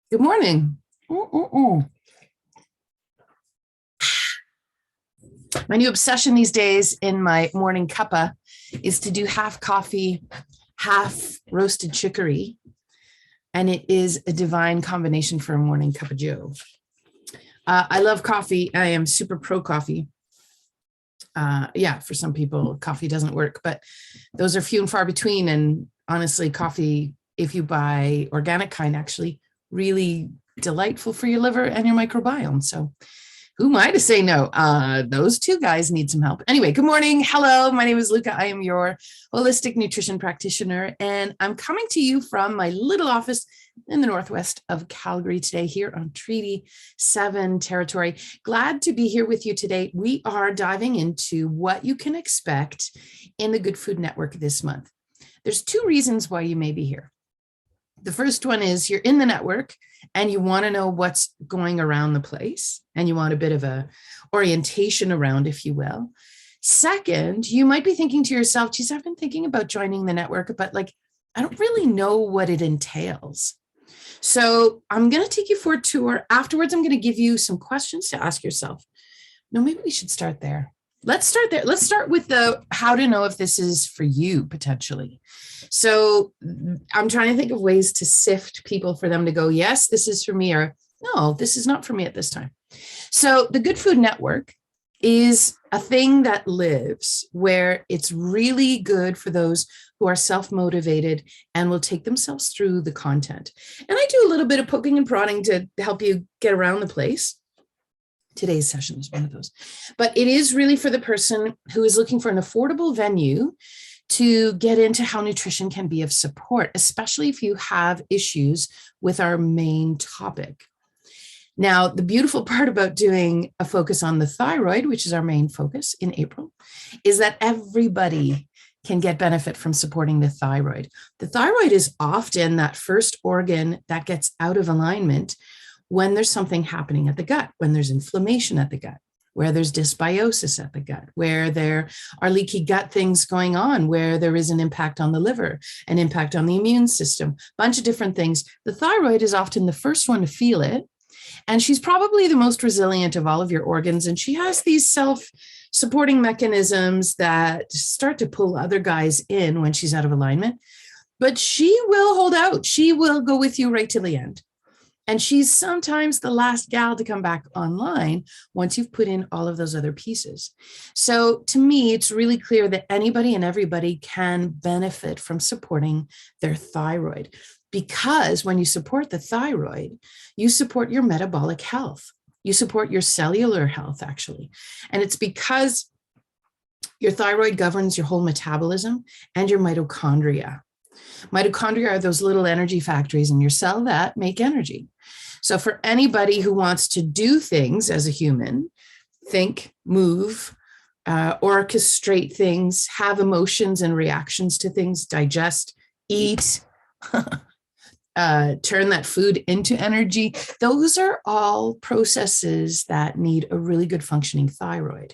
Good morning. My new obsession these days in my morning cuppa is to do half coffee, half roasted chicory. And it is a divine combination for a morning cup of joe. I love coffee. I am super pro coffee. Yeah, for some people, coffee doesn't work, but those are few and far between. And honestly, coffee, if you buy organic kind, actually really delightful for your liver and your microbiome. So who am I to say no? Those two guys need some help. Anyway, good morning. Hello, my name is Luca. I am your holistic nutrition practitioner, and I'm coming to you from my little office in the northwest of Calgary today, here on Treaty 7 territory. Glad to be here with you today. We are diving into what you can expect in the Good Food Network this month. There's two reasons why you may be here. The first one is you're in the network and you want to know what's going around the place and you want a bit of a orientation around, if you will. Second, you might be thinking to yourself, geez, I've been thinking about joining the network, but I don't really know what it entails. So I'm going to take you for a tour. Afterwards, I'm going to give you some questions to ask yourself. No, maybe we should start there. Let's start there. Let's start with the how to know if this is for you potentially. So I'm trying to think of ways to sift people for them to go, yes, this is for me, or no, this is not for me at this time. So the Good Food Network is a thing that lives where it's really good for those who are self-motivated and will take themselves through the content. And I do a little bit of poking and prodding to help you get around the place. Today's session is one of those, but it is really for the person who is looking for an affordable venue to get into how nutrition can be of support, especially if you have issues with our main topic. Now, the beautiful part about doing a focus on the thyroid, which is our main focus in April, is that everybody can get benefit from supporting the thyroid. The thyroid is often that first organ that gets out of alignment when there's something happening at the gut, when there's inflammation at the gut, where there's dysbiosis at the gut, where there are leaky gut things going on, where there is an impact on the liver, an impact on the immune system, a bunch of different things. The thyroid is often the first one to feel it. And she's probably the most resilient of all of your organs. And she has these self-supporting mechanisms that start to pull other guys in when she's out of alignment. But she will hold out. She will go with you right to the end. And she's sometimes the last gal to come back online once you've put in all of those other pieces. So to me, it's really clear that anybody and everybody can benefit from supporting their thyroid, because when you support the thyroid, you support your metabolic health. You support your cellular health, actually. And it's because your thyroid governs your whole metabolism and your mitochondria. Mitochondria are those little energy factories in your cell that make energy. So for anybody who wants to do things as a human, think, move, orchestrate things, have emotions and reactions to things, digest, eat, turn that food into energy, those are all processes that need a really good functioning thyroid.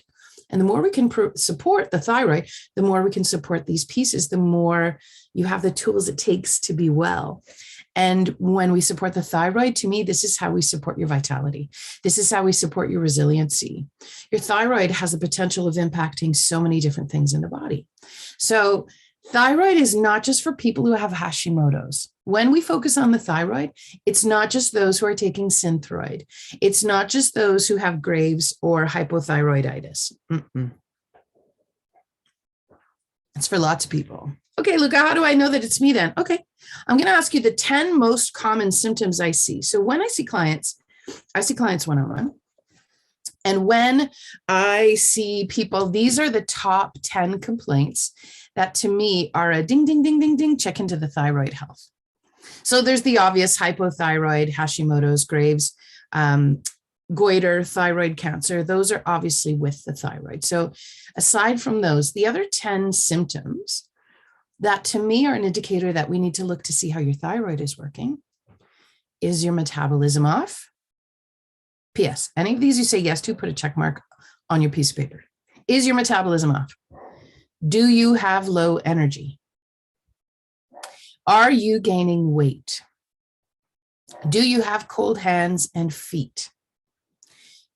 And the more we can support the thyroid, the more we can support these pieces, the more you have the tools it takes to be well. And when we support the thyroid, to me, this is how we support your vitality. This is how we support your resiliency. Your thyroid has the potential of impacting so many different things in the body. So thyroid is not just for people who have Hashimoto's. When we focus on the thyroid, it's not just those who are taking Synthroid. It's not just those who have Graves or hypothyroiditis. It's for lots of people. Okay, Luca, how do I know that it's me then? Okay, I'm going to ask you the 10 most common symptoms I see. So when I see clients one-on-one. And when I see people, these are the top 10 complaints that to me are a ding, ding, ding, ding, ding, check into the thyroid health. So there's the obvious hypothyroid, Hashimoto's, Graves, goiter, thyroid cancer. Those are obviously with the thyroid. So aside from those, the other 10 symptoms that to me are an indicator that we need to look to see how your thyroid is working. Is your metabolism off? P.S. Any of these you say yes to, put a check mark on your piece of paper. Is your metabolism off? Do you have low energy? Are you gaining weight? Do you have cold hands and feet?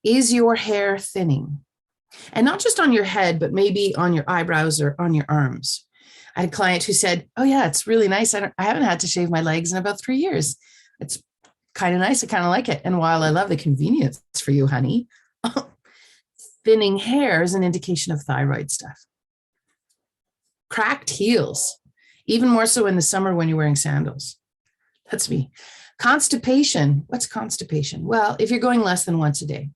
Is your hair thinning? And not just on your head, but maybe on your eyebrows or on your arms. I had a client who said, oh yeah, it's really nice. I haven't had to shave my legs in about 3 years. It's kind of nice. I kind of like it. And while I love the convenience for you, honey, thinning hair is an indication of thyroid stuff. Cracked heels, even more so in the summer when you're wearing sandals. That's me. Constipation. What's constipation? Well, if you're going less than once a day,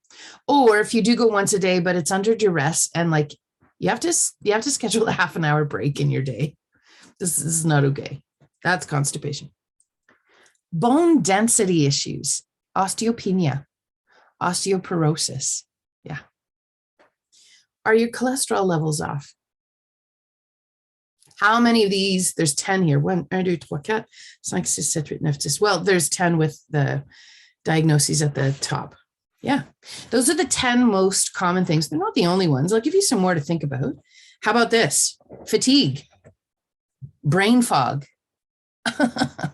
or if you do go once a day, but it's under duress and like you have to schedule a half an hour break in your day. This is not okay. That's constipation. Bone density issues, osteopenia, osteoporosis. Yeah. Are your cholesterol levels off? How many of these? There's 10 here. 1, 2, 3, 4, 5, 6, 7, 8, 9, 10. Well, there's 10 with the diagnoses at the top. Yeah. Those are the 10 most common things. They're not the only ones. I'll give you some more to think about. How about this? Fatigue, brain fog.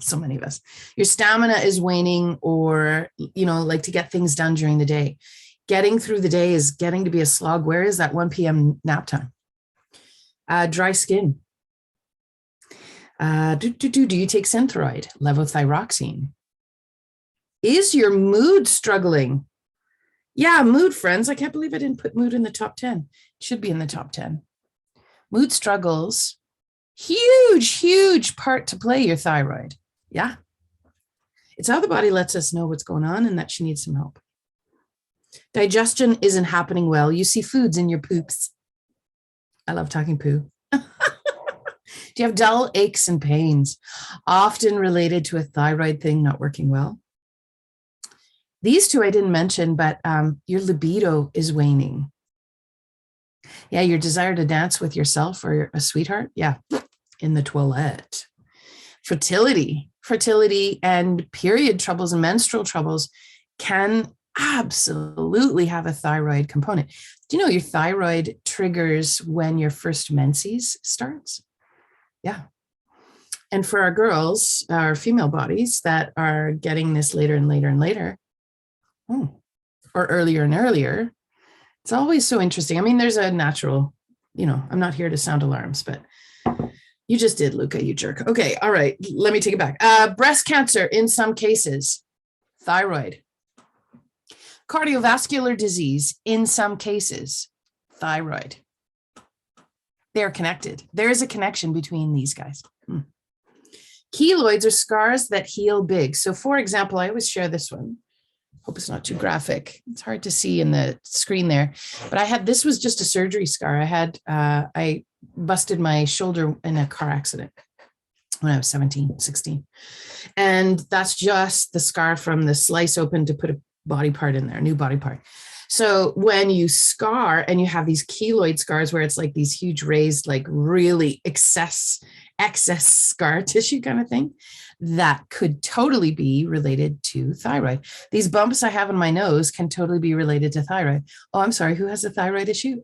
So many of us. Your stamina is waning, or, like to get things done during the day. Getting through the day is getting to be a slog. Where is that 1 p.m. nap time? Dry skin. Do you take Synthroid, levothyroxine? Is your mood struggling? Yeah, mood, friends. I can't believe I didn't put mood in the top 10. It should be in the top 10. Mood struggles, huge part to play your thyroid. Yeah. It's how the body lets us know what's going on and that she needs some help. Digestion isn't happening well. You see foods in your poops. I love talking poo. Do you have dull aches and pains, often related to a thyroid thing not working well? These two I didn't mention, but your libido is waning. Yeah, your desire to dance with yourself or a sweetheart. Yeah, in the toilet. Fertility and period troubles and menstrual troubles can absolutely have a thyroid component. Do you know your thyroid triggers when your first menses starts? Yeah. And for our girls, our female bodies that are getting this later and later and later, or earlier and earlier, it's always so interesting. I mean, there's a natural, I'm not here to sound alarms, but you just did, Luca, you jerk. Okay. All right. Let me take it back. Breast cancer in some cases, thyroid. Cardiovascular disease in some cases, thyroid. They're connected. There is a connection between these guys. Keloids are scars that heal big. So for example, I always share this one. Hope it's not too graphic. It's hard to see in the screen there, but this was just a surgery scar. I busted my shoulder in a car accident when I was 17, 16. And that's just the scar from the slice open to put a body part in there, a new body part. So when you scar and you have these keloid scars where it's like these huge raised, like really excess scar tissue kind of thing, that could totally be related to thyroid. These bumps I have in my nose can totally be related to thyroid. Oh, I'm sorry. Who has a thyroid issue?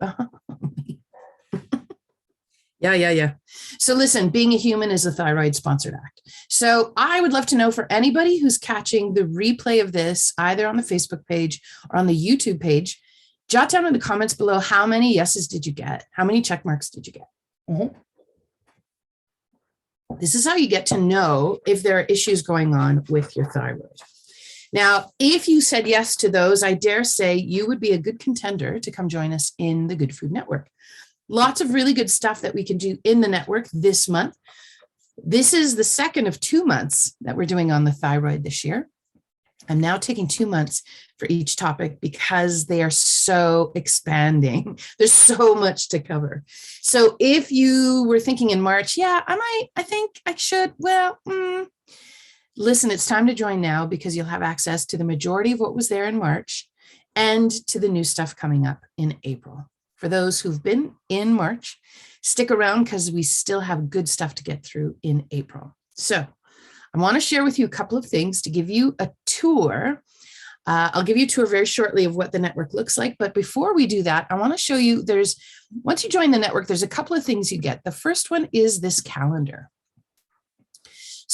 Yeah. So listen, being a human is a thyroid sponsored act. So I would love to know, for anybody who's catching the replay of this, either on the Facebook page or on the YouTube page, jot down in the comments below, how many yeses did you get? How many check marks did you get? Mm-hmm. This is how you get to know if there are issues going on with your thyroid. Now, if you said yes to those, I dare say you would be a good contender to come join us in the Good Food Network. Lots of really good stuff that we can do in the network this month. This is the second of 2 months that we're doing on the thyroid this year. I'm now taking 2 months for each topic because they are so expanding. There's so much to cover. So if you were thinking in March, I think I should, listen, it's time to join now, because you'll have access to the majority of what was there in March and to the new stuff coming up in April. For those who've been in March, stick around because we still have good stuff to get through in April. So I want to share with you a couple of things to give you a tour. I'll give you a tour very shortly of what the network looks like. But before we do that, I want to show you once you join the network, there's a couple of things you get. The first one is this calendar.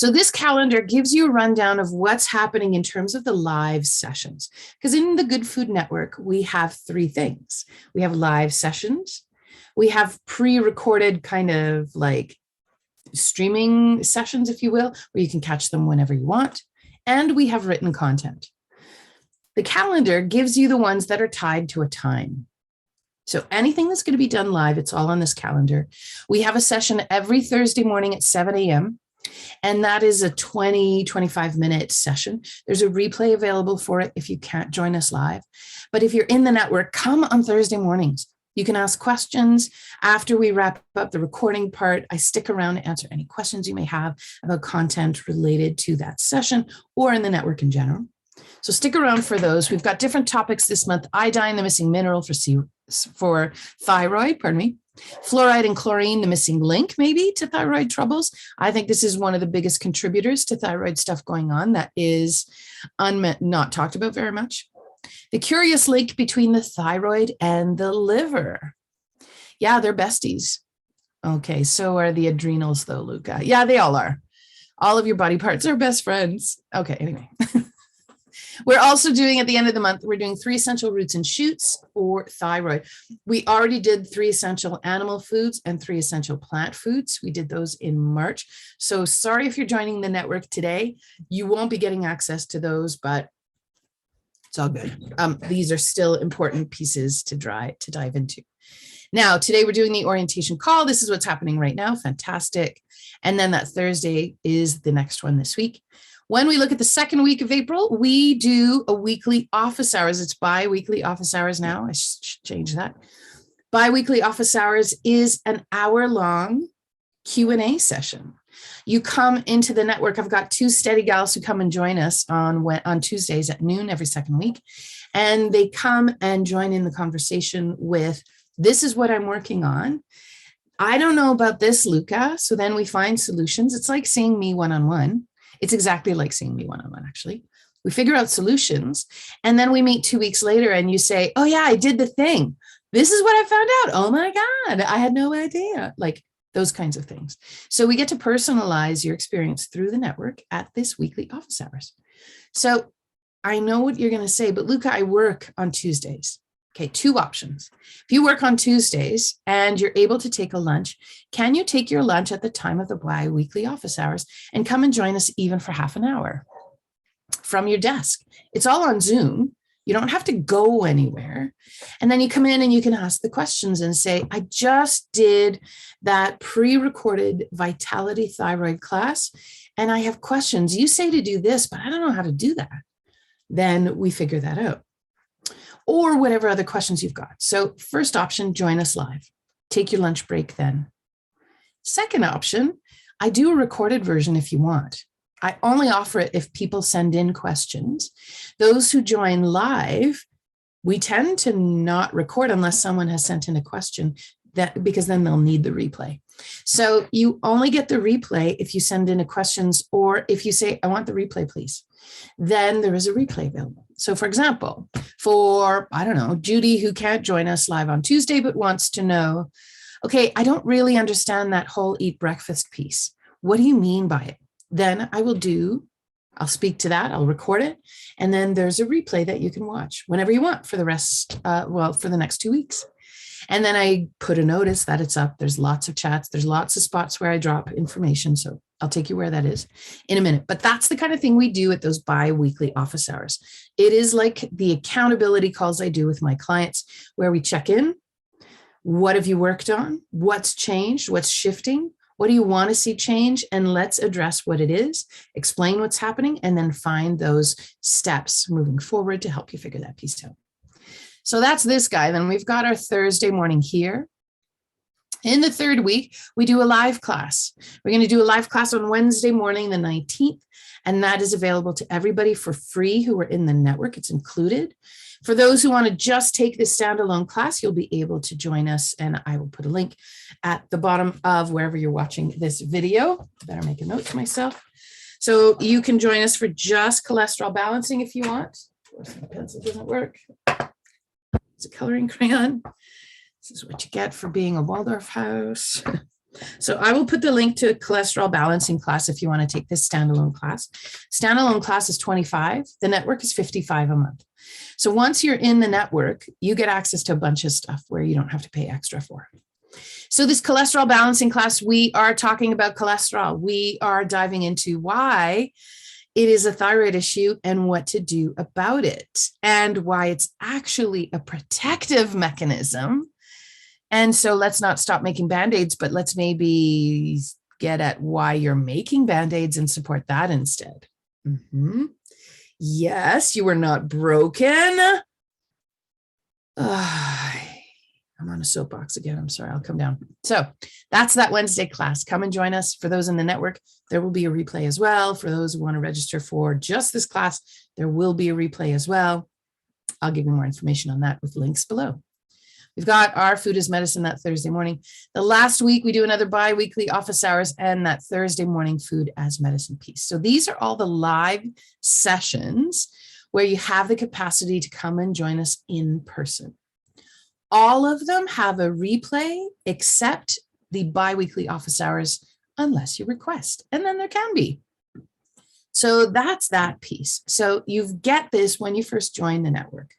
So this calendar gives you a rundown of what's happening in terms of the live sessions. Because in the Good Food Network, we have three things. We have live sessions. We have pre-recorded kind of like streaming sessions, if you will, where you can catch them whenever you want. And we have written content. The calendar gives you the ones that are tied to a time. So anything that's going to be done live, it's all on this calendar. We have a session every Thursday morning at 7 a.m. And that is a 25-minute session. There's a replay available for it if you can't join us live. But if you're in the network, come on Thursday mornings. You can ask questions after we wrap up the recording part. I stick around to answer any questions you may have about content related to that session or in the network in general. So stick around for those. We've got different topics this month. Iodine, the missing mineral for thyroid, fluoride and chlorine, the missing link maybe to thyroid troubles. I think this is one of the biggest contributors to thyroid stuff going on that is not talked about very much. The curious link between the thyroid and the liver. Yeah, they're besties. Okay, so are the adrenals though, Luca. Yeah, they all are. All of your body parts are best friends. Okay, anyway. We're also doing at the end of the month, we're doing 3 essential roots and shoots for thyroid. We already did 3 essential animal foods and 3 essential plant foods. We did those in March. So sorry if you're joining the network today, you won't be getting access to those, but it's all good. These are still important pieces to dive into. Now, today we're doing the orientation call. This is what's happening right now. Fantastic. And then that Thursday is the next one this week. When we look at the second week of April, we do a weekly office hours. It's bi-weekly office hours now. I should change that. Bi-weekly office hours is an hour-long Q&A session. You come into the network. I've got 2 steady gals who come and join us on Tuesdays at noon every second week. And they come and join in the conversation with, this is what I'm working on. I don't know about this, Luca. So then we find solutions. It's like seeing me one-on-one. It's exactly like seeing me one-on-one, actually. We figure out solutions, and then we meet 2 weeks later and you say, oh yeah, I did the thing. This is what I found out. Oh my God, I had no idea. Like those kinds of things. So we get to personalize your experience through the network at this weekly office hours. So I know what you're going to say, but Luca, I work on Tuesdays. Okay, 2 options. If you work on Tuesdays and you're able to take a lunch, can you take your lunch at the time of the bi-weekly office hours and come and join us even for half an hour from your desk? It's all on Zoom. You don't have to go anywhere. And then you come in and you can ask the questions and say, I just did that pre-recorded vitality thyroid class and I have questions. You say to do this, but I don't know how to do that. Then we figure that out. Or whatever other questions you've got. So first option, join us live. Take your lunch break then. Second option, I do a recorded version if you want. I only offer it if people send in questions. Those who join live, we tend to not record unless someone has sent in a question, because then they'll need the replay. So you only get the replay if you send in a questions, or if you say, I want the replay, please. Then there is a replay available. So for example, for, I don't know, Judy, who can't join us live on Tuesday, but wants to know, okay, I don't really understand that whole eat breakfast piece. What do you mean by it? Then I'll speak to that, I'll record it. And then there's a replay that you can watch whenever you want for the rest, for the next 2 weeks. And then I put a notice that it's up. There's lots of chats. There's lots of spots where I drop information. So I'll take you where that is in a minute. But that's the kind of thing we do at those bi-weekly office hours. It is like the accountability calls I do with my clients, where we check in. What have you worked on? What's changed? What's shifting? What do you want to see change? And let's address what it is, explain what's happening, and then find those steps moving forward to help you figure that piece out. So that's this guy. Then we've got our Thursday morning here. In the third week, we do a live class. We're going to do a live class on Wednesday morning, the 19th, and that is available to everybody for free who are in the network. It's included. For those who want to just take this standalone class, you'll be able to join us, and I will put a link at the bottom of wherever you're watching this video. I better make a note to myself. So you can join us for just cholesterol balancing if you want. Of course, my pencil doesn't work. It's a coloring crayon. This is what you get for being a Waldorf house. So I will put the link to a cholesterol balancing class if you want to take this standalone class. Standalone class is $25. The network is $55 a month. So once you're in the network, you get access to a bunch of stuff where you don't have to pay extra for. So this cholesterol balancing class, we are talking about cholesterol. We are diving into why it is a thyroid issue and what to do about it, and why it's actually a protective mechanism. And so let's not stop making Band-Aids, but let's maybe get at why you're making Band-Aids and support that instead. Mm-hmm. Yes, you were not broken. I'm on a soapbox again. I'm sorry, I'll come down. So that's that Wednesday class. Come and join us. For those in the network, there will be a replay as well. For those who want to register for just this class, there will be a replay as well. I'll give you more information on that with links below. We've got our Food is Medicine that Thursday morning. The last week, we do another bi-weekly office hours and that Thursday morning Food as Medicine piece. So these are all the live sessions where you have the capacity to come and join us in person. All of them have a replay except the bi-weekly office hours, unless you request. And then there can be. So that's that piece. So you get this when you first join the network.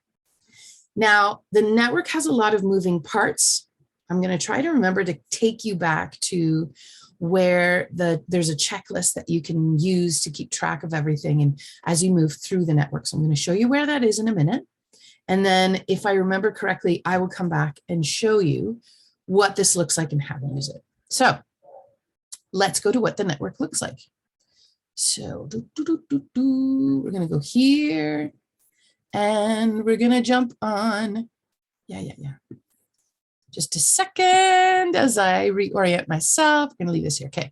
Now, the network has a lot of moving parts. I'm going to try to remember to take you back to where there's a checklist that you can use to keep track of everything and as you move through the network. So I'm going to show you where that is in a minute. And then if I remember correctly, I will come back and show you what this looks like and how to use it. So let's go to what the network looks like. So we're going to go here and we're going to jump on. Yeah. Just a second as I reorient myself. I'm going to leave this here. Okay.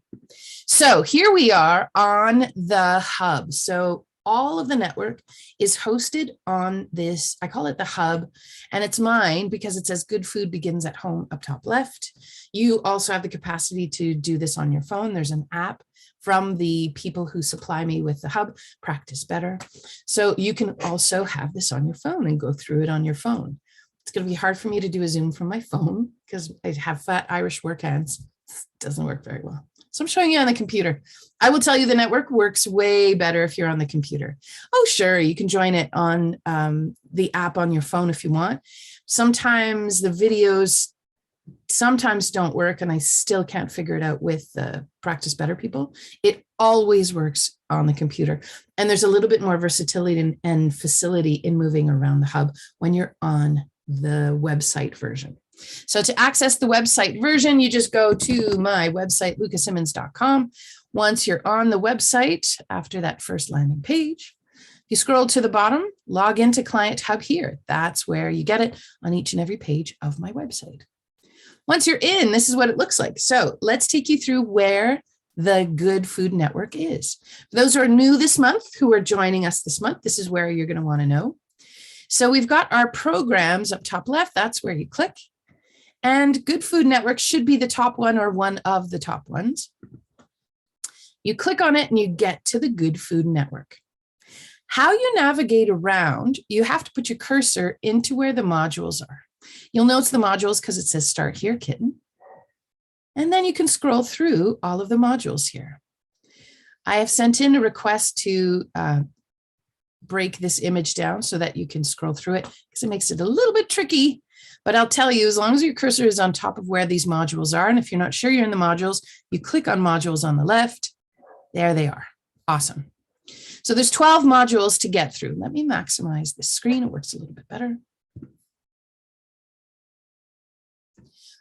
So here we are on the hub. So all of the network is hosted on this, I call it the hub, and it's mine because it says good food begins at home up top left. You also have the capacity to do this on your phone. There's an app from the people who supply me with the hub, Practice Better. So you can also have this on your phone and go through it on your phone. It's going to be hard for me to do a Zoom from my phone because I have fat Irish work hands. It doesn't work very well. So I'm showing you on the computer. I will tell you the network works way better if you're on the computer. Oh, sure. You can join it on the app on your phone if you want. Sometimes the videos sometimes don't work and I still can't figure it out with the Practice Better people. It always works on the computer. And there's a little bit more versatility and facility in moving around the hub when you're on the website version. So to access the website version, you just go to my website, lucasimmons.com. Once you're on the website, after that first landing page, you scroll to the bottom, log into Client Hub here. That's where you get it on each and every page of my website. Once you're in, this is what it looks like. So let's take you through where the Good Food Network is. For those who are new this month, who are joining us this month, this is where you're going to want to know. So we've got our programs up top left. That's where you click. And Good Food Network should be the top one or one of the top ones. You click on it and you get to the Good Food Network. How you navigate around, you have to put your cursor into where the modules are. You'll notice the modules because it says Start Here, Kitten. And then you can scroll through all of the modules here. I have sent in a request to break this image down so that you can scroll through it because it makes it a little bit tricky. But I'll tell you, as long as your cursor is on top of where these modules are, and if you're not sure you're in the modules, you click on modules on the left. There they are. Awesome. So there's 12 modules to get through. Let me maximize the screen. It works a little bit better.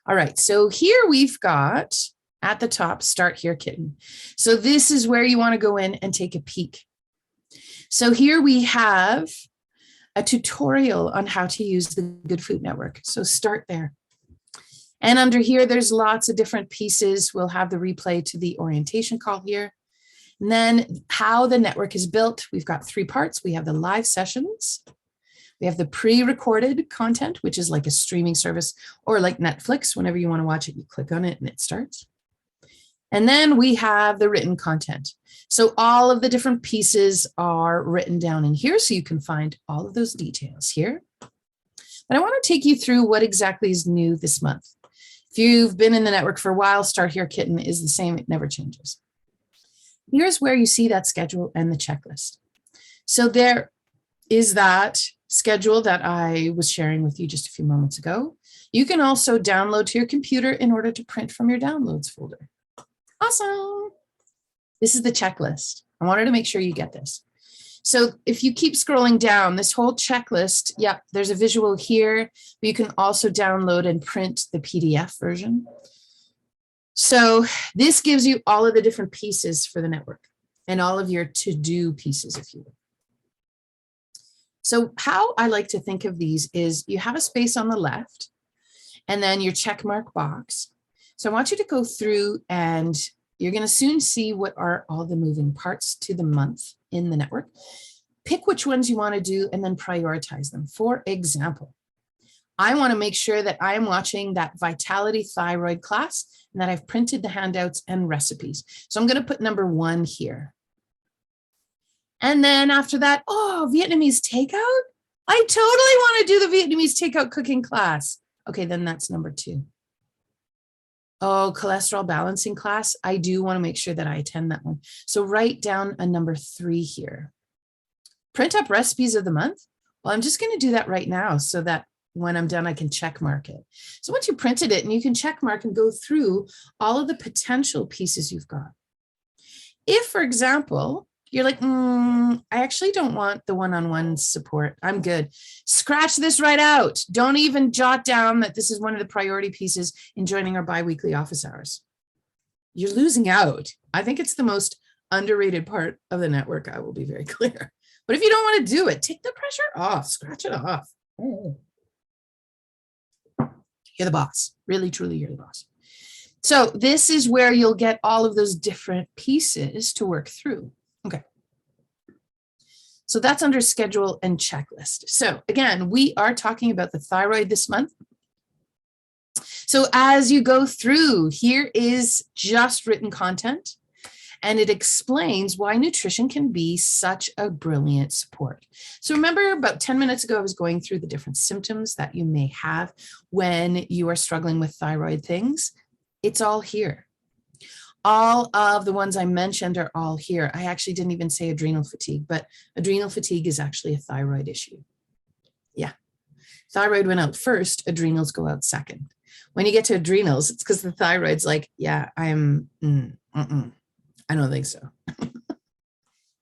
All right, so here we've got at the top, Start Here, Kitten. So this is where you want to go in and take a peek. So here we have a tutorial on how to use the Good Food Network. So start there. And under here, there's lots of different pieces. We'll have the replay to the orientation call here. And then how the network is built. We've got 3 parts. We have the live sessions. We have the pre-recorded content, which is like a streaming service or like Netflix. Whenever you want to watch it, you click on it and it starts. And then we have the written content. So all of the different pieces are written down in here so you can find all of those details here. But I want to take you through what exactly is new this month. If If you've been in the network for a while, Start Here Kitten is the same. It never changes. Here's where you see that schedule and the checklist. So there is that schedule that I was sharing with you just a few moments ago. You can also download to your computer in order to print from your downloads folder. Awesome. This is the checklist. I wanted to make sure you get this. So if you keep scrolling down, this whole checklist, yeah, there's a visual here, but you can also download and print the PDF version. So this gives you all of the different pieces for the network and all of your to-do pieces, if you will. So how I like to think of these is you have a space on the left and then your check mark box. So I want you to go through and you're going to soon see what are all the moving parts to the month in the network. Pick which ones you want to do and then prioritize them. For example, I want to make sure that I am watching that Vitality Thyroid class and that I've printed the handouts and recipes. So I'm going to put number 1 here. And then after that, oh, Vietnamese takeout? I totally want to do the Vietnamese takeout cooking class. Okay, then that's number 2. Oh, cholesterol balancing class. I do want to make sure that I attend that one. So write down a number 3 here. Print up recipes of the month. Well, I'm just going to do that right now so that when I'm done, I can check mark it. So once you printed it and you can check mark and go through all of the potential pieces you've got. If, for example, you're like, I actually don't want the one-on-one support. I'm good. Scratch this right out. Don't even jot down that this is one of the priority pieces in joining our biweekly office hours. You're losing out. I think it's the most underrated part of the network. I will be very clear. But if you don't want to do it, take the pressure off. Scratch it off. Oh. You're the boss. Really, truly, you're the boss. So this is where you'll get all of those different pieces to work through. Okay. So that's under schedule and checklist. So again, we are talking about the thyroid this month. So as you go through, here is just written content, and it explains why nutrition can be such a brilliant support. So remember about 10 minutes ago, I was going through the different symptoms that you may have when you are struggling with thyroid things. It's all here. All of the ones I mentioned are all here. I actually didn't even say adrenal fatigue, but adrenal fatigue is actually a thyroid issue. Yeah. Thyroid went out first, adrenals go out second. When you get to adrenals, it's because the thyroid's like, yeah, I don't think so.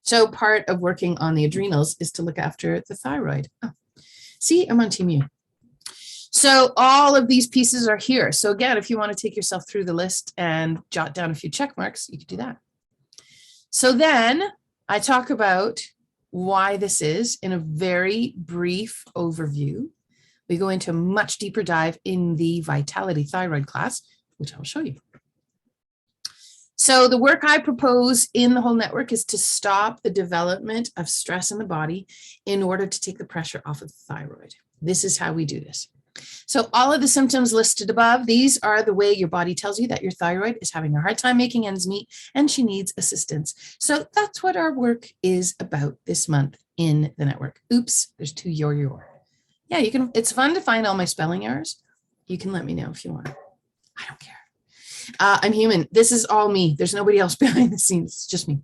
So part of working on the adrenals is to look after the thyroid. Oh. See, I'm on Team U. So all of these pieces are here. So again, if you want to take yourself through the list and jot down a few check marks, you could do that. So then I talk about why this is in a very brief overview. We go into a much deeper dive in the Vitality Thyroid class, which I'll show you. So the work I propose in the whole network is to stop the development of stress in the body in order to take the pressure off of the thyroid. This is how we do this. So all of the symptoms listed above, these are the way your body tells you that your thyroid is having a hard time making ends meet and she needs assistance. So that's what our work is about this month in the network. Oops, there's 2 your. Yeah, you can. It's fun to find all my spelling errors. You can let me know if you want. I don't care. I'm human. This is all me. There's nobody else behind the scenes. It's just me.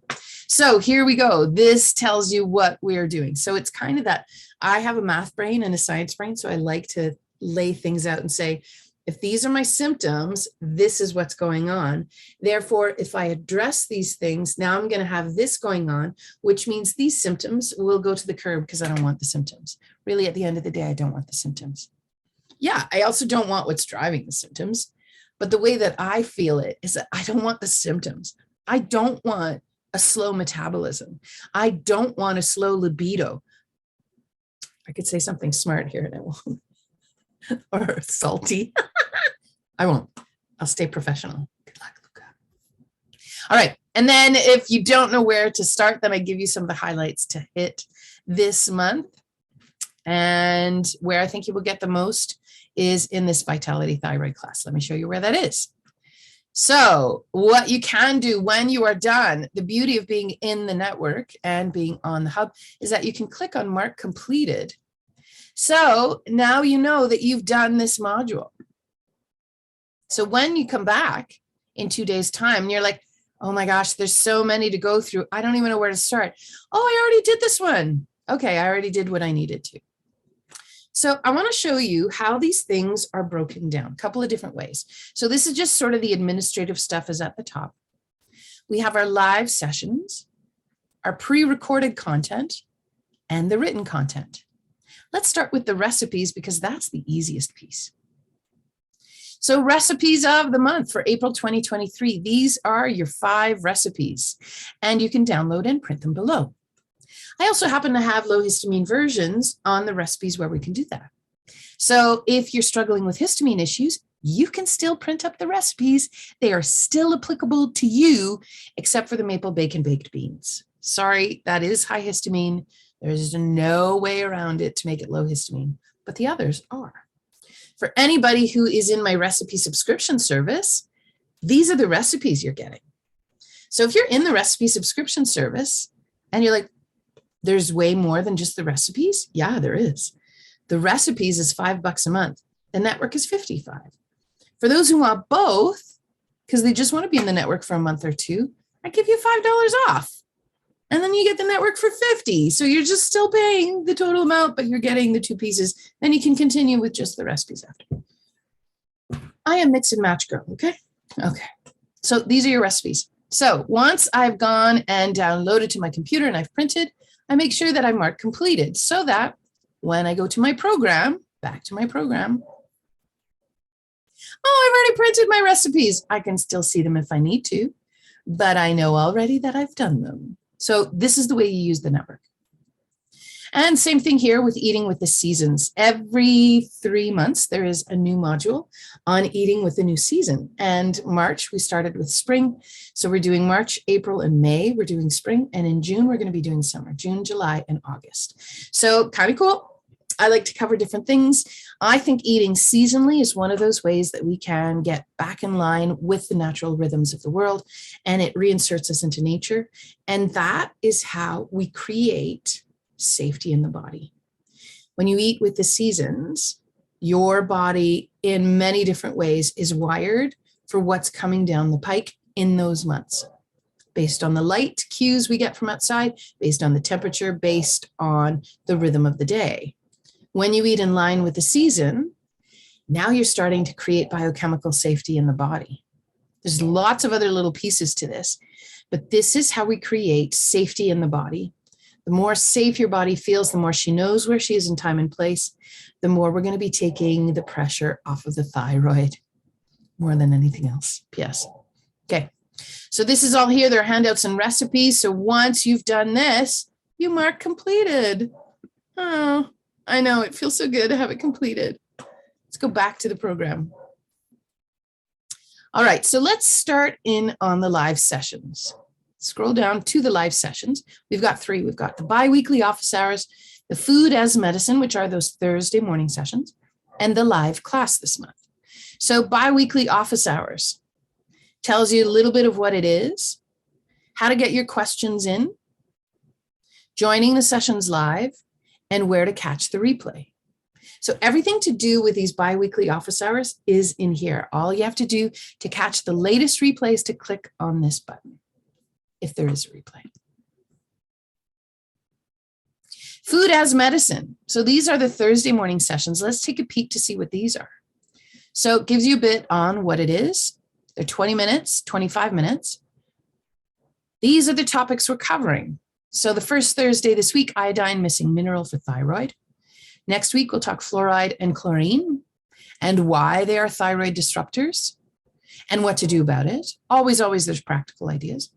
So here we go. This tells you what we're doing. So it's kind of that I have a math brain and a science brain. So I like to lay things out and say, if these are my symptoms, this is what's going on. Therefore, if I address these things, now I'm going to have this going on, which means these symptoms will go to the curb because I don't want the symptoms. Really, at the end of the day, I don't want the symptoms. Yeah, I also don't want what's driving the symptoms. But the way that I feel it is that I don't want the symptoms. I don't want a slow metabolism. I don't want a slow libido. I could say something smart here and I won't. Or salty. I won't. I'll stay professional. Good luck, Luca. All right. And then if you don't know where to start, then I give you some of the highlights to hit this month. And where I think you will get the most is in this Vitality Thyroid class. Let me show you where that is. So what you can do when you are done, the beauty of being in the network and being on the hub is that you can click on Mark Completed. So now you know that you've done this module. So when you come back in 2 days' time, and you're like, oh my gosh, there's so many to go through. I don't even know where to start. Oh, I already did this one. Okay, I already did what I needed to. So I want to show you how these things are broken down, a couple of different ways. So this is just sort of the administrative stuff is at the top. We have our live sessions, our pre-recorded content, and the written content. Let's start with the recipes because that's the easiest piece. So recipes of the month for April 2023. These are your 5 recipes, and you can download and print them below. I also happen to have low histamine versions on the recipes where we can do that. So if you're struggling with histamine issues, you can still print up the recipes. They are still applicable to you, except for the maple bacon baked beans. Sorry, that is high histamine. There's no way around it to make it low histamine, but the others are. For anybody who is in my recipe subscription service, these are the recipes you're getting. So if you're in the recipe subscription service and you're like, there's way more than just the recipes. Yeah, there is. The recipes is $5 a month. The network is $55. For those who want both, because they just want to be in the network for a month or two, I give you $5 off. And then you get the network for $50. So you're just still paying the total amount, but you're getting the 2 pieces. Then you can continue with just the recipes after. I am mix and match girl, okay? Okay. So these are your recipes. So once I've gone and downloaded to my computer and I've printed, I make sure that I mark completed so that when I go to my program, back to my program, oh, I've already printed my recipes. I can still see them if I need to, but I know already that I've done them. So this is the way you use the network. And same thing here with eating with the seasons. Every 3 months, there is a new module on eating with the new season. And March, we started with spring. So we're doing March, April, and May. We're doing spring. And in June, we're going to be doing summer, June, July, and August. So kind of cool. I like to cover different things. I think eating seasonally is one of those ways that we can get back in line with the natural rhythms of the world. And it reinserts us into nature. And that is how we create safety in the body. When you eat with the seasons, your body in many different ways is wired for what's coming down the pike in those months, based on the light cues we get from outside, based on the temperature, based on the rhythm of the day. When you eat in line with the season, now you're starting to create biochemical safety in the body. There's lots of other little pieces to this, but this is how we create safety in the body. The more safe your body feels, the more she knows where she is in time and place, the more we're going to be taking the pressure off of the thyroid more than anything else. P.S. Okay, so this is all here. There are handouts and recipes. So once you've done this, you mark completed. Oh, I know. It feels so good to have it completed. Let's go back to the program. All right, so let's start in on the live sessions. Scroll down to the live sessions. We've got 3. We've got the bi-weekly office hours, the food as medicine, which are those Thursday morning sessions, and the live class this month. So bi-weekly office hours tells you a little bit of what it is, how to get your questions in, joining the sessions live, and where to catch the replay. So everything to do with these bi-weekly office hours is in here. All you have to do to catch the latest replay is to click on this button, if there is a replay. Food as medicine. So these are the Thursday morning sessions. Let's take a peek to see what these are. So it gives you a bit on what it is. They're 20 minutes, 25 minutes. These are the topics we're covering. So the first Thursday this week, iodine, missing mineral for thyroid. Next week, we'll talk fluoride and chlorine and why they are thyroid disruptors and what to do about it. Always, there's practical ideas.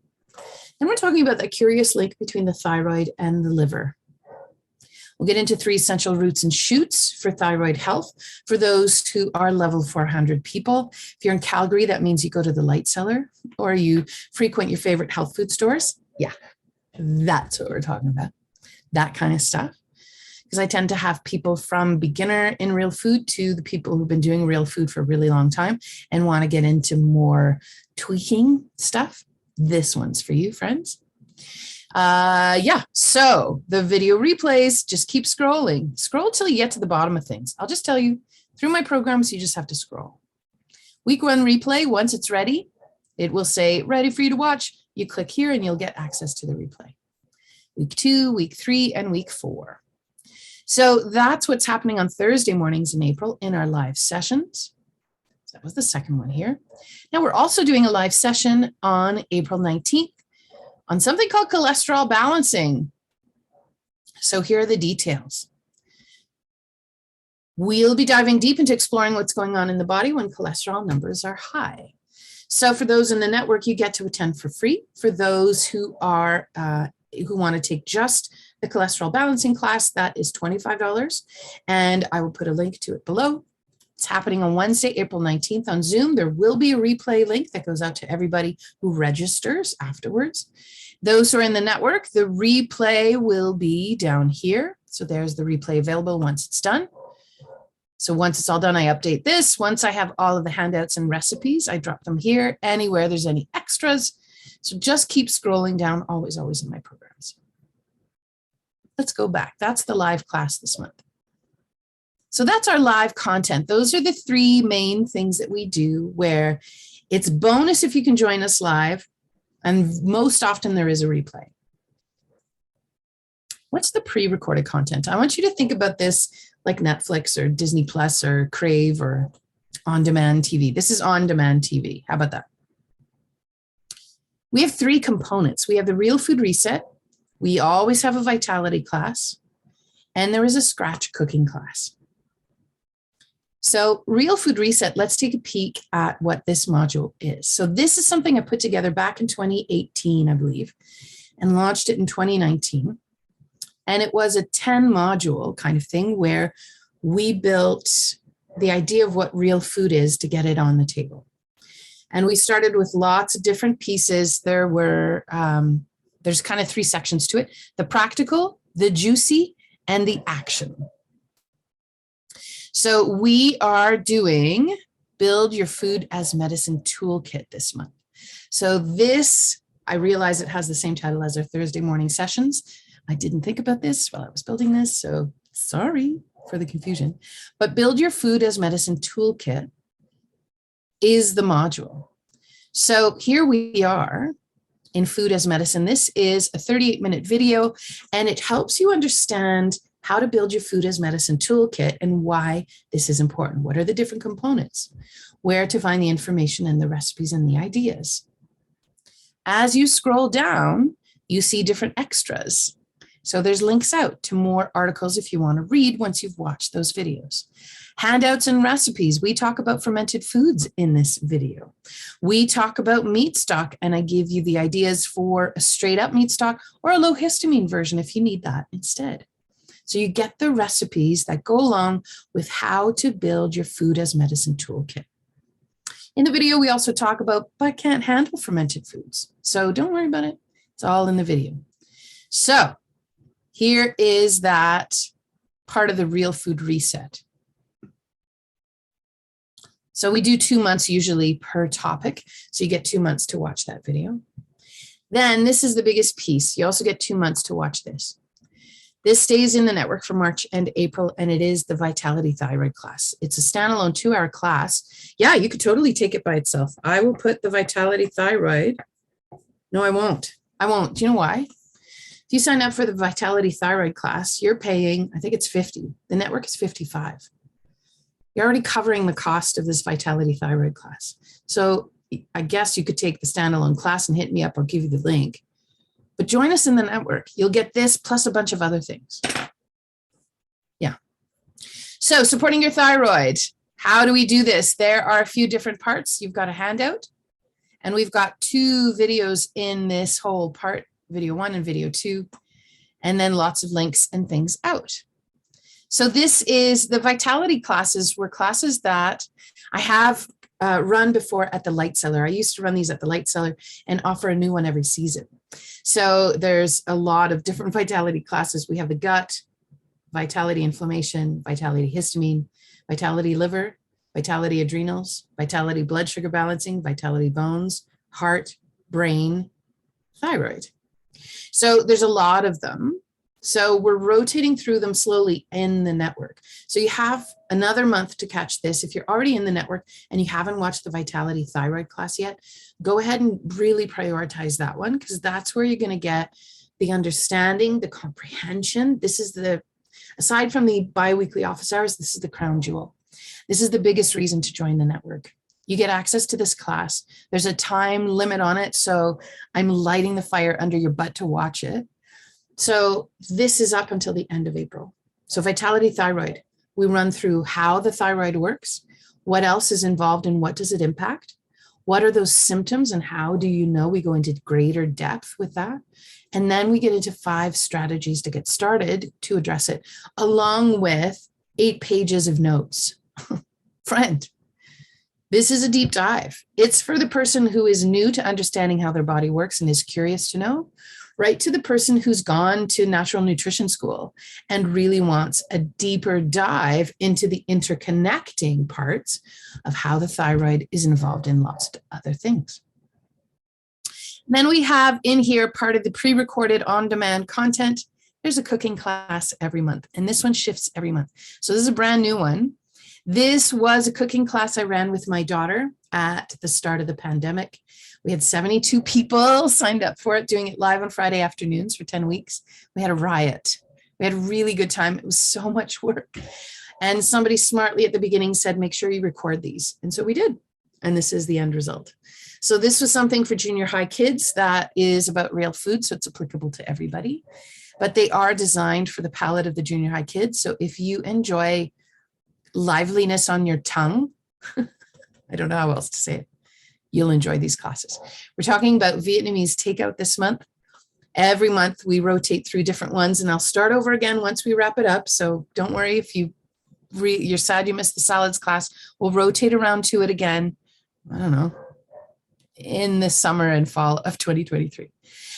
And we're talking about that curious link between the thyroid and the liver. We'll get into 3 essential roots and shoots for thyroid health for those who are level 400 people. If you're in Calgary, that means you go to the Light Cellar or you frequent your favorite health food stores. Yeah, that's what we're talking about. That kind of stuff. Because I tend to have people from beginner in real food to the people who've been doing real food for a really long time and want to get into more tweaking stuff. This one's for you, friends. Yeah, so the video replays, just keep scrolling. Scroll till you get to the bottom of things. I'll just tell you, through my programs, you just have to scroll. Week 1 replay, once it's ready, it will say ready for you to watch. You click here and you'll get access to the replay. Week 2, week 3, and week 4. So that's what's happening on Thursday mornings in April in our live sessions. That was the second one here. Now we're also doing a live session on April 19th on something called cholesterol balancing. So here are the details. We'll be diving deep into exploring what's going on in the body when cholesterol numbers are high. So for those in the network, you get to attend for free. For those who are who want to take just the cholesterol balancing class, that is $25. And I will put a link to it below. It's happening on Wednesday, April 19th on Zoom. There will be a replay link that goes out to everybody who registers afterwards. Those who are in the network, the replay will be down here. So there's the replay available once it's done. So once it's all done, I update this. Once I have all of the handouts and recipes, I drop them here anywhere there's any extras. So just keep scrolling down, always in my programs. Let's go back. That's the live class this month. So that's our live content. Those are the 3 main things that we do where it's bonus if you can join us live, and most often there is a replay. What's the pre-recorded content? I want you to think about this like Netflix or Disney Plus or Crave or on-demand TV. This is on-demand TV. How about that? We have 3 components. We have the Real Food Reset. We always have a vitality class, and there is a scratch cooking class. So Real Food Reset, let's take a peek at what this module is. So this is something I put together back in 2018, I believe, and launched it in 2019. And it was a 10 module kind of thing where we built the idea of what real food is to get it on the table. And we started with lots of different pieces. There were, there's kind of 3 sections to it: the practical, the juicy, and the action. So we are doing Build Your Food as Medicine Toolkit this month. So this, I realize it has the same title as our Thursday morning sessions. I didn't think about this while I was building this, so sorry for the confusion. But Build Your Food as Medicine Toolkit is the module. So here we are in Food as Medicine. This is a 38-minute video, and it helps you understand how to build your Food as Medicine Toolkit and why this is important. What are the different components? Where to find the information and the recipes and the ideas. As you scroll down, you see different extras. So there's links out to more articles if you want to read once you've watched those videos. Handouts and recipes. We talk about fermented foods in this video. We talk about meat stock, and I give you the ideas for a straight up meat stock or a low histamine version if you need that instead. So you get the recipes that go along with how to build your Food as Medicine Toolkit. In the video, we also talk about, but can't handle fermented foods. So don't worry about it. It's all in the video. So here is that part of the Real Food Reset. So we do 2 months usually per topic. So you get 2 months to watch that video. Then this is the biggest piece. You also get 2 months to watch this. This stays in the network for March and April, and it is the Vitality Thyroid class. It's a standalone 2-hour class. Yeah, you could totally take it by itself. I will put the Vitality Thyroid. No, I won't. I won't. Do you know why? If you sign up for the Vitality Thyroid class, you're paying, I think it's $50. The network is $55. You're already covering the cost of this Vitality Thyroid class. So I guess you could take the standalone class and hit me up. I'll give you the link. But join us in the network. You'll get this plus a bunch of other things. Yeah. So supporting your thyroid. How do we do this? There are a few different parts. You've got a handout, and we've got 2 videos in this whole part, video 1 and video 2, and then lots of links and things out. So this is the Vitality classes were classes that I have run before at the Light Cellar. I used to run these at the Light Cellar and offer a new one every season. So there's a lot of different Vitality classes. We have the gut, Vitality inflammation, Vitality histamine, Vitality liver, Vitality adrenals, Vitality blood sugar balancing, Vitality bones, heart, brain, thyroid. So there's a lot of them. So we're rotating through them slowly in the network. So you have another month to catch this. If you're already in the network and you haven't watched the Vitality Thyroid class yet, go ahead and really prioritize that one, because that's where you're going to get the understanding, the comprehension. This is aside from the biweekly office hours, this is the crown jewel. This is the biggest reason to join the network. You get access to this class. There's a time limit on it, so I'm lighting the fire under your butt to watch it. So this is up until the end of April. So Vitality Thyroid, we run through how the thyroid works, what else is involved and what does it impact, what are those symptoms and how do you know? We go into greater depth with that. And then we get into 5 strategies to get started to address it, along with 8 pages of notes. Friend, this is a deep dive. It's for the person who is new to understanding how their body works and is curious to know, right to the person who's gone to natural nutrition school and really wants a deeper dive into the interconnecting parts of how the thyroid is involved in lots of other things. Then we have in here part of the pre-recorded on-demand content. There's a cooking class every month, and this one shifts every month. So this is a brand new one. This was a cooking class I ran with my daughter at the start of the pandemic. We had 72 people signed up for it, doing it live on Friday afternoons for 10 weeks. We had a riot. We had a really good time. It was so much work. And somebody smartly at the beginning said, make sure you record these. And so we did. And this is the end result. So this was something for junior high kids that is about real food. So it's applicable to everybody. But they are designed for the palate of the junior high kids. So if you enjoy liveliness on your tongue, I don't know how else to say it, you'll enjoy these classes. We're talking about Vietnamese takeout this month. Every month we rotate through different ones, and I'll start over again once we wrap it up. So don't worry if you're sad you missed the salads class. We'll rotate around to it again, I don't know, in the summer and fall of 2023.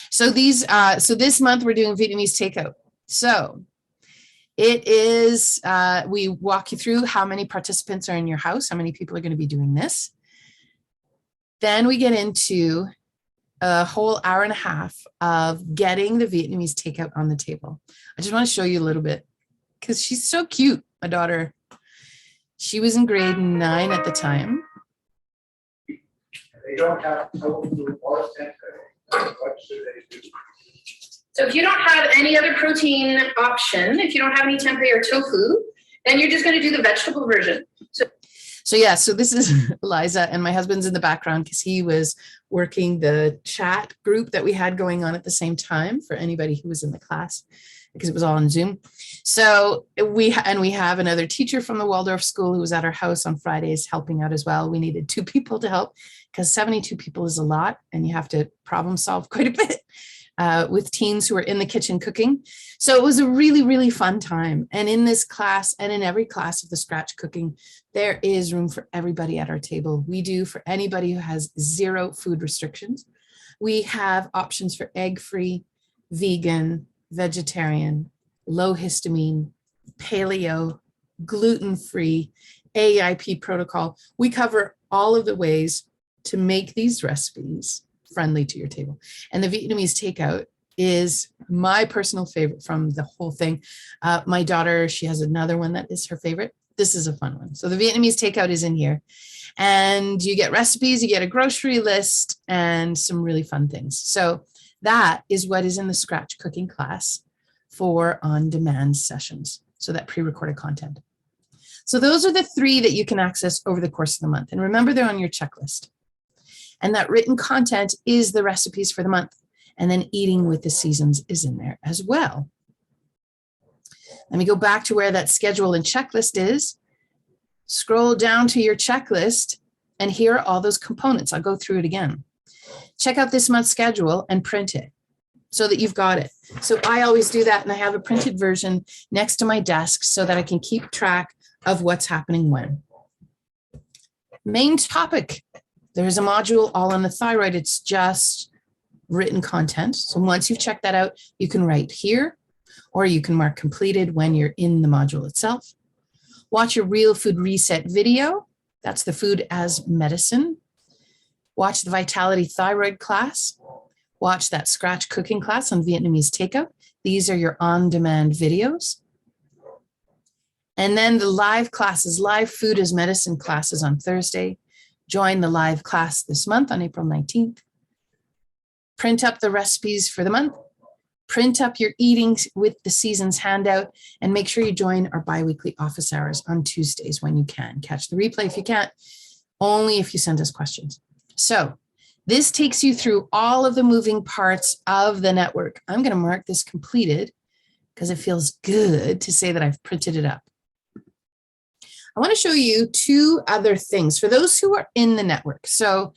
So this month we're doing Vietnamese takeout. So it is, we walk you through how many participants are in your house, how many people are going to be doing this. Then we get into a whole hour and a half of getting the Vietnamese takeout on the table. I just want to show you a little bit because she's so cute, my daughter. She was in grade 9 at the time. They don't have tofu or tempeh. What should they do? So if you don't have any other protein option, if you don't have any tempeh or tofu, then you're just going to do the vegetable version. So this is Liza, and my husband's in the background because he was working the chat group that we had going on at the same time for anybody who was in the class, because it was all on Zoom. So we have another teacher from the Waldorf school who was at our house on Fridays helping out as well. We needed 2 people to help because 72 people is a lot, and you have to problem solve quite a bit. With teens who are in the kitchen cooking. So it was a really, really fun time. And in this class and in every class of the scratch cooking, there is room for everybody at our table. We do for anybody who has 0 food restrictions. We have options for egg-free, vegan, vegetarian, low histamine, paleo, gluten-free, AIP protocol. We cover all of the ways to make these recipes friendly to your table. And the Vietnamese takeout is my personal favorite from the whole thing. My daughter, she has another one that is her favorite. This is a fun one. So the Vietnamese takeout is in here, and you get recipes, you get a grocery list, and some really fun things. So that is what is in the scratch cooking class for on-demand sessions. So that pre-recorded content. So those are the 3 that you can access over the course of the month. And remember, they're on your checklist. And that written content is the recipes for the month. And then eating with the seasons is in there as well. Let me go back to where that schedule and checklist is. Scroll down to your checklist, and here are all those components. I'll go through it again. Check out this month's schedule and print it so that you've got it. So I always do that, and I have a printed version next to my desk so that I can keep track of what's happening when. Main topic. There's a module all on the thyroid. It's just written content. So once you've checked that out, you can write here, or you can mark completed when you're in the module itself. Watch a real food reset video. That's the food as medicine. Watch the Vitality Thyroid class. Watch that scratch cooking class on Vietnamese takeout. These are your on-demand videos. And then the live classes, live food as medicine classes on Thursday. Join the live class this month on April 19th. Print up the recipes for the month. Print up your eating with the seasons handout, and make sure you join our biweekly office hours on Tuesdays when you can. Catch the replay if you can't, only if you send us questions. So this takes you through all of the moving parts of the network. I'm going to mark this completed because it feels good to say that I've printed it up. I want to show you two other things for those who are in the network. So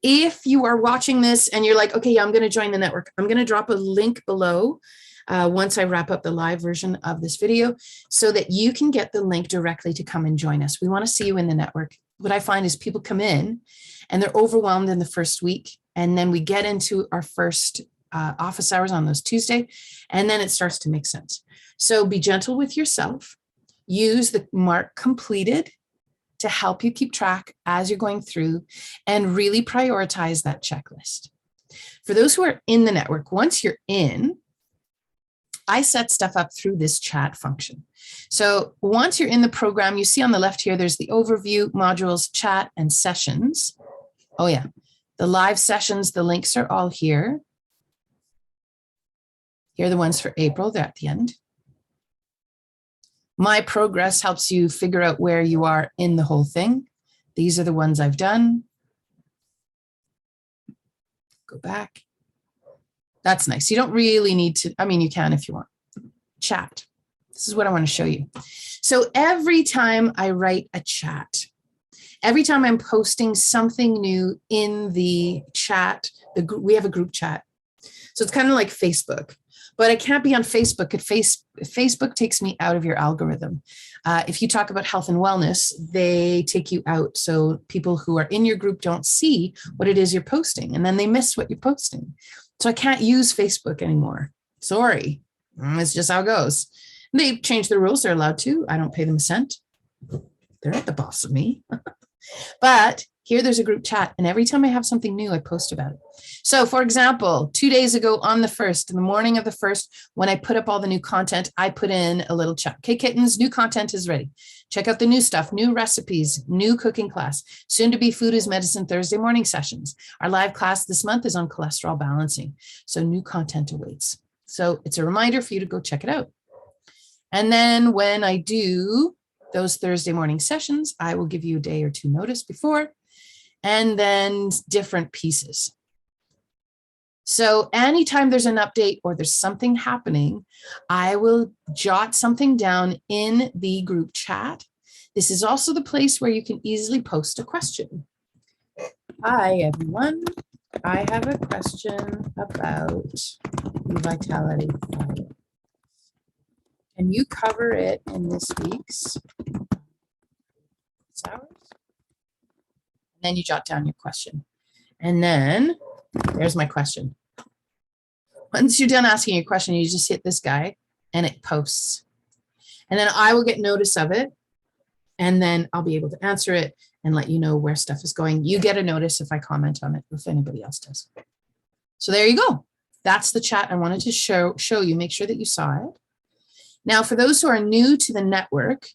if you are watching this and you're like, okay, yeah, I'm going to join the network, I'm going to drop a link below once I wrap up the live version of this video so that you can get the link directly to come and join us. We want to see you in the network. What I find is people come in and they're overwhelmed in the first week. And then we get into our first office hours on those Tuesday, and then it starts to make sense. So be gentle with yourself. Use the mark completed to help you keep track as you're going through, and really prioritize that checklist. For those who are in the network, once you're in, I set stuff up through this chat function. So once you're in the program, you see on the left here, there's the overview, modules, chat, and sessions. Oh yeah, the live sessions, the links are all here. Here are the ones for April, they're at the end. My progress helps you figure out where you are in the whole thing. These are the ones I've done. Go back. That's nice. You don't really need to, I mean, you can if you want. Chat. This is what I want to show you. So every time I write a chat, every time I'm posting something new in the chat, we have a group chat. So it's kind of like Facebook. But I can't be on Facebook. Facebook takes me out of your algorithm. If you talk about health and wellness, they take you out. So people who are in your group don't see what it is you're posting, and then they miss what you're posting. So I can't use Facebook anymore. Sorry. It's just how it goes. They've changed the rules. They're allowed to. I don't pay them a cent. They're not the boss of me. But here there's a group chat, and every time I have something new, I post about it. So for example, 2 days ago on the 1st, in the morning of the 1st, when I put up all the new content, I put in a little chat. Okay, kittens, new content is ready. Check out the new stuff, new recipes, new cooking class, soon to be food is medicine Thursday morning sessions. Our live class this month is on cholesterol balancing. So new content awaits. So it's a reminder for you to go check it out. And then when I do those Thursday morning sessions, I will give you a day or two notice before, and then different pieces. So anytime there's an update or there's something happening, I will jot something down in the group chat. This is also the place where you can easily post a question. Hi, everyone. I have a question about Vitality. Can you cover it in this week's hours? And then you jot down your question. And then there's my question. Once you're done asking your question, you just hit this guy and it posts. And then I will get notice of it. And then I'll be able to answer it and let you know where stuff is going. You get a notice if I comment on it, if anybody else does. So there you go. That's the chat I wanted to show you. Make sure that you saw it. Now, for those who are new to the network,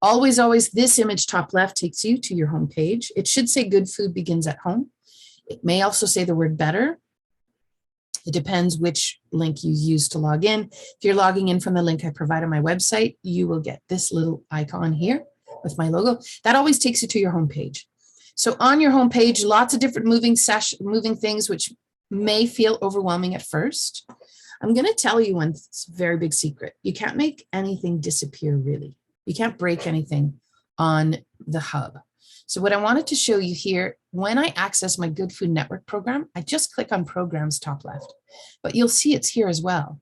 always, this image top left takes you to your home page. It should say Good Food Begins at Home. It may also say the word better. It depends which link you use to log in. If you're logging in from the link I provide on my website, you will get this little icon here with my logo. That always takes you to your home page. So on your home page, lots of different moving things, which may feel overwhelming at first. I'm going to tell you one very big secret. You can't make anything disappear, really. You can't break anything on the hub. So what I wanted to show you here, when I access my Good Food Network program, I just click on Programs top left, but you'll see it's here as well.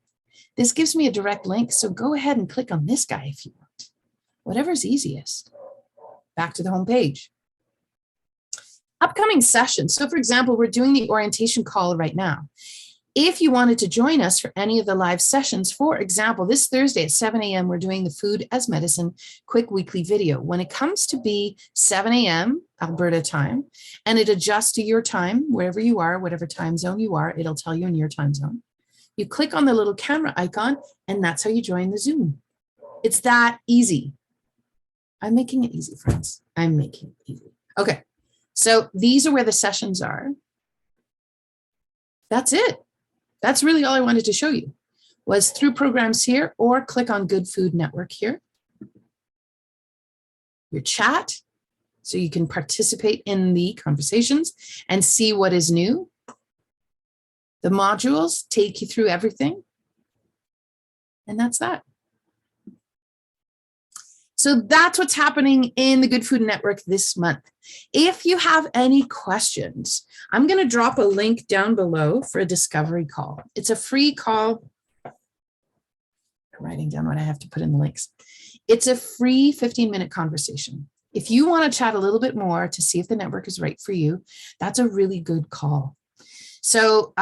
This gives me a direct link, so go ahead and click on this guy if you want. Whatever's easiest. Back to the home page. Upcoming sessions. So for example, we're doing the orientation call right now. If you wanted to join us for any of the live sessions, for example, this Thursday at 7 a.m., we're doing the Food as Medicine quick weekly video. When it comes to be 7 a.m. Alberta time, and it adjusts to your time, wherever you are, whatever time zone you are, it'll tell you in your time zone. You click on the little camera icon, and that's how you join the Zoom. It's that easy. I'm making it easy, friends. I'm making it easy. Okay, so these are where the sessions are. That's it. That's really all I wanted to show you, was through programs here, or click on Good Food Network here. Your chat, so you can participate in the conversations and see what is new. The modules take you through everything. And that's that. So that's what's happening in the Good Food Network this month. If you have any questions, I'm going to drop a link down below for a discovery call. It's a free call. I'm writing down what I have to put in the links. It's a free 15-minute conversation. If you want to chat a little bit more to see if the network is right for you, that's a really good call. So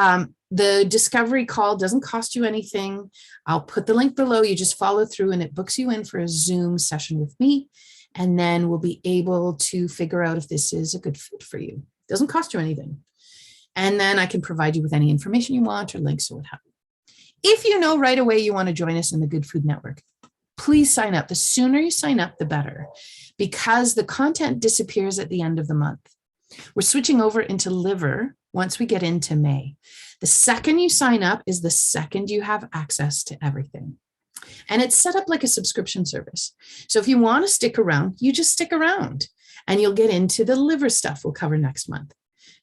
the discovery call doesn't cost you anything. I'll put the link below. You just follow through and it books you in for a Zoom session with me. And then we'll be able to figure out if this is a good fit for you. It doesn't cost you anything. And then I can provide you with any information you want or links or what have you. If you know right away you want to join us in the Good Food Network, please sign up. The sooner you sign up, the better, because the content disappears at the end of the month. We're switching over into liver once we get into May. The second you sign up is the second you have access to everything. And it's set up like a subscription service. So if you want to stick around, you just stick around and you'll get into the liver stuff we'll cover next month.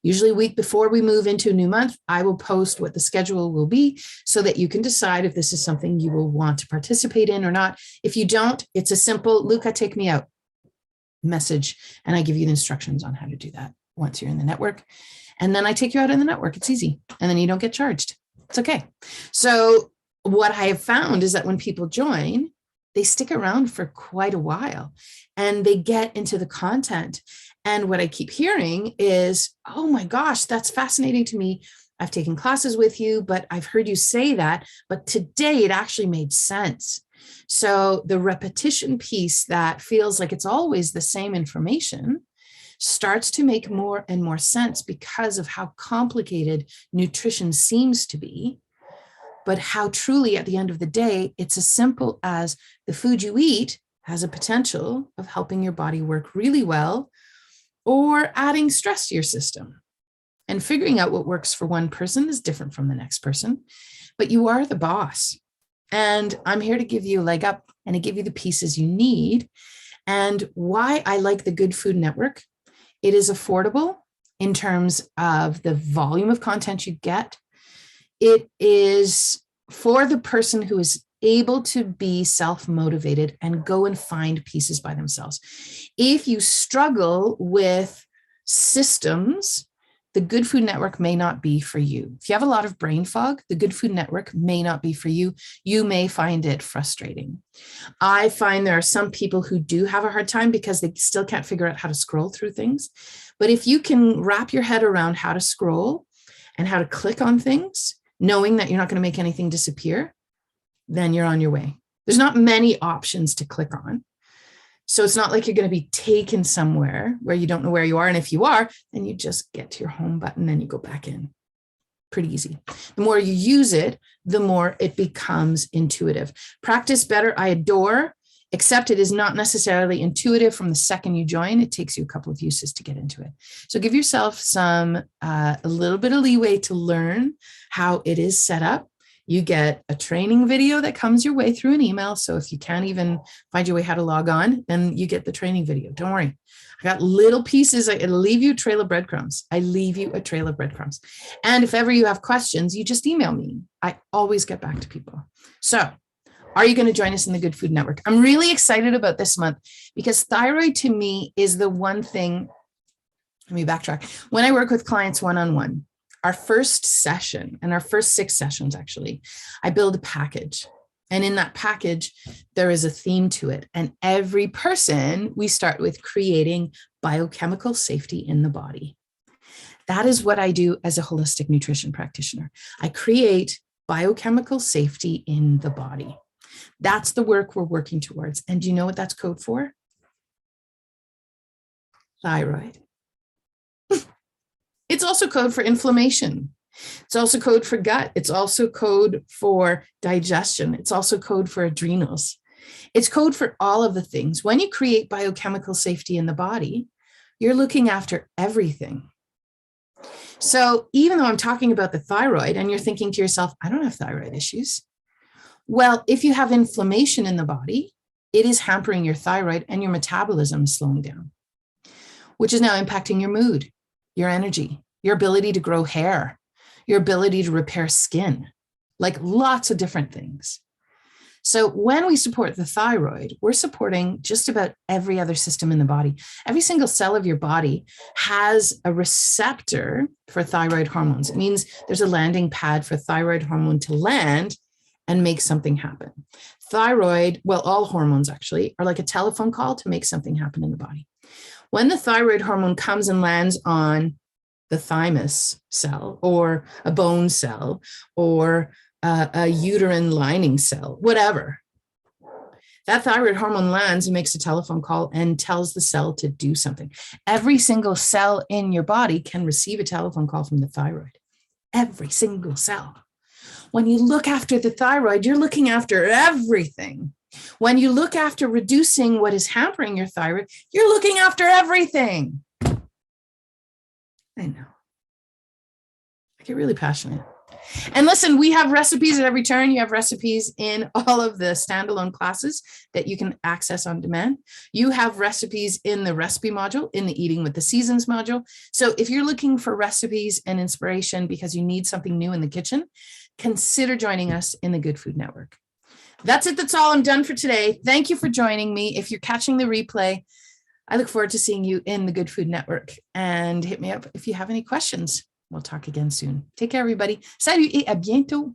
Usually a week before we move into a new month, I will post what the schedule will be so that you can decide if this is something you will want to participate in or not. If you don't, it's a simple, Luca, take me out message, and I give you the instructions on how to do that once you're in the network. And then I take you out in the network. It's easy. And then you don't get charged. It's okay. So what I have found is that when people join, they stick around for quite a while and they get into the content. And what I keep hearing is, oh my gosh, that's fascinating to me. I've taken classes with you, but I've heard you say that, but today it actually made sense. So the repetition piece that feels like it's always the same information starts to make more and more sense because of how complicated nutrition seems to be, but how truly at the end of the day, it's as simple as the food you eat has a potential of helping your body work really well or adding stress to your system. And figuring out what works for one person is different from the next person, but you are the boss. And I'm here to give you a leg up and to give you the pieces you need. And why I like the Good Food Network, it is affordable in terms of the volume of content you get. It is for the person who is able to be self-motivated and go and find pieces by themselves. If you struggle with systems, the Good Food Network may not be for you. If you have a lot of brain fog, the Good Food Network may not be for you. You may find it frustrating. I find there are some people who do have a hard time because they still can't figure out how to scroll through things. But if you can wrap your head around how to scroll and how to click on things, knowing that you're not going to make anything disappear, then you're on your way. There's not many options to click on. So it's not like you're going to be taken somewhere where you don't know where you are. And if you are, then you just get to your home button and you go back in. Pretty easy. The more you use it, the more it becomes intuitive. Practice better, I adore, except it is not necessarily intuitive from the second you join. It takes you a couple of uses to get into it. So give yourself a little bit of leeway to learn how it is set up. You get a training video that comes your way through an email. So if you can't even find your way how to log on, then you get the training video. Don't worry. I got little pieces. I leave you a trail of breadcrumbs. I leave you a trail of breadcrumbs. And if ever you have questions, you just email me. I always get back to people. So are you going to join us in the Good Food Network? I'm really excited about this month because thyroid to me is the one thing. Let me backtrack. When I work with clients one-on-one, our first session and our first 6 sessions, actually, I build a package. And in that package, there is a theme to it. And every person, we start with creating biochemical safety in the body. That is what I do as a holistic nutrition practitioner. I create biochemical safety in the body. That's the work we're working towards. And do you know what that's code for? Thyroid. It's also code for inflammation. It's also code for gut. It's also code for digestion. It's also code for adrenals. It's code for all of the things. When you create biochemical safety in the body, you're looking after everything. So even though I'm talking about the thyroid and you're thinking to yourself, I don't have thyroid issues. Well, if you have inflammation in the body, it is hampering your thyroid and your metabolism is slowing down, which is now impacting your mood, your energy, your ability to grow hair, your ability to repair skin, like lots of different things. So when we support the thyroid, we're supporting just about every other system in the body. Every single cell of your body has a receptor for thyroid hormones. It means there's a landing pad for thyroid hormone to land and make something happen. Thyroid, well, all hormones actually are like a telephone call to make something happen in the body. When the thyroid hormone comes and lands on the thymus cell or a bone cell or a uterine lining cell, whatever, that thyroid hormone lands and makes a telephone call and tells the cell to do something. Every single cell in your body can receive a telephone call from the thyroid. Every single cell. When you look after the thyroid, you're looking after everything. When you look after reducing what is hampering your thyroid, you're looking after everything. I know. I get really passionate. And listen, we have recipes at every turn. You have recipes in all of the standalone classes that you can access on demand. You have recipes in the recipe module, in the Eating with the Seasons module. So if you're looking for recipes and inspiration because you need something new in the kitchen, consider joining us in the Good Food Network. That's it. That's all. I'm done for today. Thank you for joining me. If you're catching the replay, I look forward to seeing you in the Good Food Network, and hit me up if you have any questions. We'll talk again soon. Take care, everybody. Salut et à bientôt.